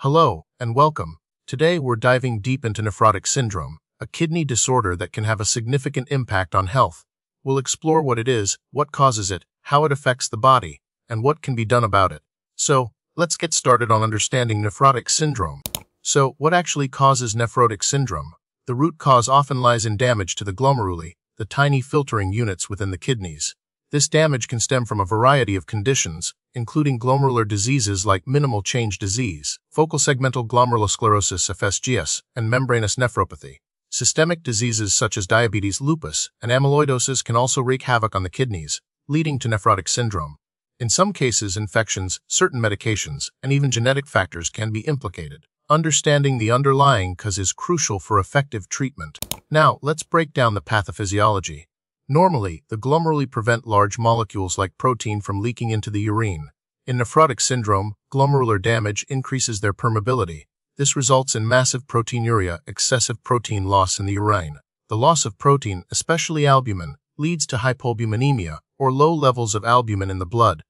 Hello, and welcome. Today we're diving deep into nephrotic syndrome, a kidney disorder that can have a significant impact on health. We'll explore what it is, what causes it, how it affects the body, and what can be done about it. So, let's get started on understanding nephrotic syndrome. So, what actually causes nephrotic syndrome? The root cause often lies in damage to the glomeruli, the tiny filtering units within the kidneys. This damage can stem from a variety of conditions, including glomerular diseases like minimal change disease, focal segmental glomerulosclerosis (FSGS), and membranous nephropathy. Systemic diseases such as diabetes, lupus, and amyloidosis can also wreak havoc on the kidneys, leading to nephrotic syndrome. In some cases, infections, certain medications, and even genetic factors can be implicated. Understanding the underlying cause is crucial for effective treatment. Now, let's break down the pathophysiology. Normally, the glomeruli prevent large molecules like protein from leaking into the urine. In nephrotic syndrome, glomerular damage increases their permeability. This results in massive proteinuria, excessive protein loss in the urine. The loss of protein, especially albumin, leads to hypoalbuminemia, or low levels of albumin in the blood.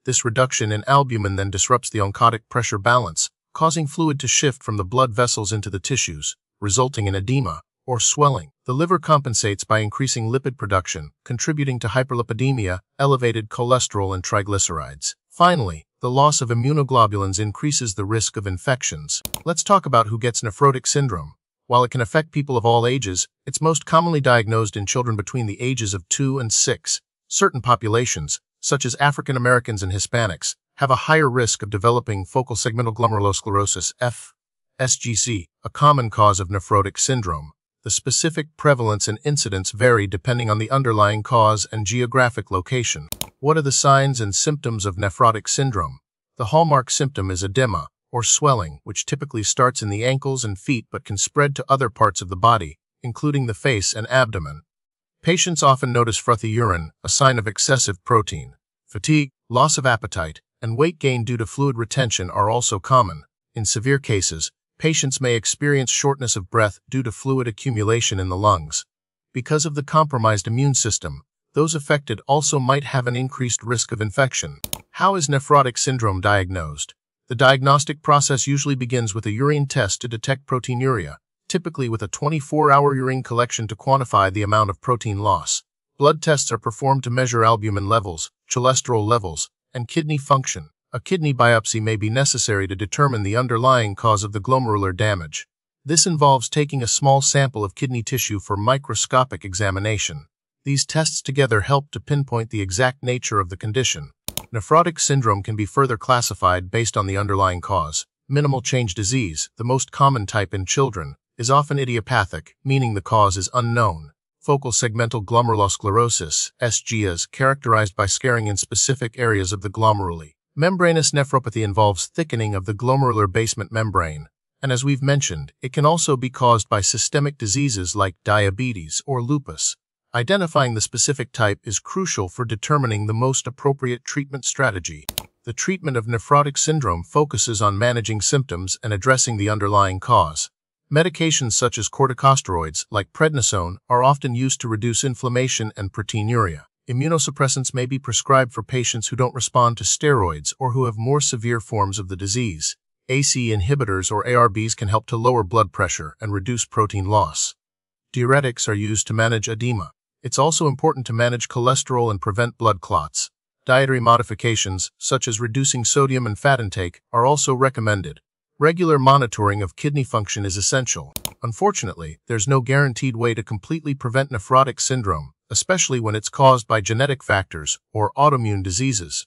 This reduction in albumin then disrupts the oncotic pressure balance, causing fluid to shift from the blood vessels into the tissues, resulting in edema, or swelling. The liver compensates by increasing lipid production, contributing to hyperlipidemia, elevated cholesterol and triglycerides. Finally, the loss of immunoglobulins increases the risk of infections. Let's talk about who gets nephrotic syndrome. While it can affect people of all ages, it's most commonly diagnosed in children between the ages of 2 and 6. Certain populations, such as African Americans and Hispanics, have a higher risk of developing focal segmental glomerulosclerosis (FSGS), a common cause of nephrotic syndrome. The specific prevalence and incidence vary depending on the underlying cause and geographic location. What are the signs and symptoms of nephrotic syndrome? The hallmark symptom is edema, or swelling, which typically starts in the ankles and feet but can spread to other parts of the body, including the face and abdomen. Patients often notice frothy urine, a sign of excessive protein. Fatigue, loss of appetite, and weight gain due to fluid retention are also common. In severe cases, patients may experience shortness of breath due to fluid accumulation in the lungs. Because of the compromised immune system, those affected also might have an increased risk of infection. How is nephrotic syndrome diagnosed? The diagnostic process usually begins with a urine test to detect proteinuria, typically with a 24-hour urine collection to quantify the amount of protein loss. Blood tests are performed to measure albumin levels, cholesterol levels, and kidney function. A kidney biopsy may be necessary to determine the underlying cause of the glomerular damage. This involves taking a small sample of kidney tissue for microscopic examination. These tests together help to pinpoint the exact nature of the condition. Nephrotic syndrome can be further classified based on the underlying cause. Minimal change disease, the most common type in children, is often idiopathic, meaning the cause is unknown. Focal segmental glomerulosclerosis, FSGS, characterized by scarring in specific areas of the glomeruli. Membranous nephropathy involves thickening of the glomerular basement membrane, and as we've mentioned, it can also be caused by systemic diseases like diabetes or lupus. Identifying the specific type is crucial for determining the most appropriate treatment strategy. The treatment of nephrotic syndrome focuses on managing symptoms and addressing the underlying cause. Medications such as corticosteroids, like prednisone, are often used to reduce inflammation and proteinuria. Immunosuppressants may be prescribed for patients who don't respond to steroids or who have more severe forms of the disease. ACE inhibitors or ARBs can help to lower blood pressure and reduce protein loss. Diuretics are used to manage edema. It's also important to manage cholesterol and prevent blood clots. Dietary modifications, such as reducing sodium and fat intake, are also recommended. Regular monitoring of kidney function is essential. Unfortunately, there's no guaranteed way to completely prevent nephrotic syndrome, especially when it's caused by genetic factors or autoimmune diseases.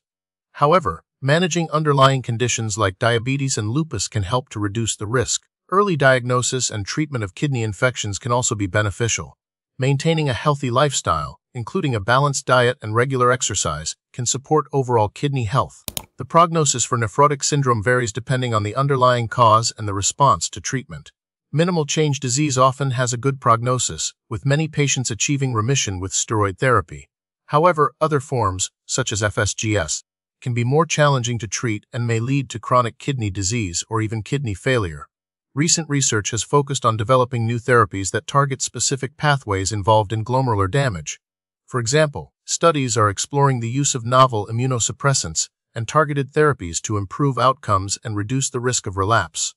However, managing underlying conditions like diabetes and lupus can help to reduce the risk. Early diagnosis and treatment of kidney infections can also be beneficial. Maintaining a healthy lifestyle, including a balanced diet and regular exercise, can support overall kidney health. The prognosis for nephrotic syndrome varies depending on the underlying cause and the response to treatment. Minimal change disease often has a good prognosis, with many patients achieving remission with steroid therapy. However, other forms, such as FSGS, can be more challenging to treat and may lead to chronic kidney disease or even kidney failure. Recent research has focused on developing new therapies that target specific pathways involved in glomerular damage. For example, studies are exploring the use of novel immunosuppressants and targeted therapies to improve outcomes and reduce the risk of relapse.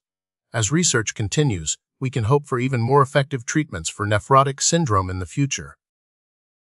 As research continues, we can hope for even more effective treatments for nephrotic syndrome in the future.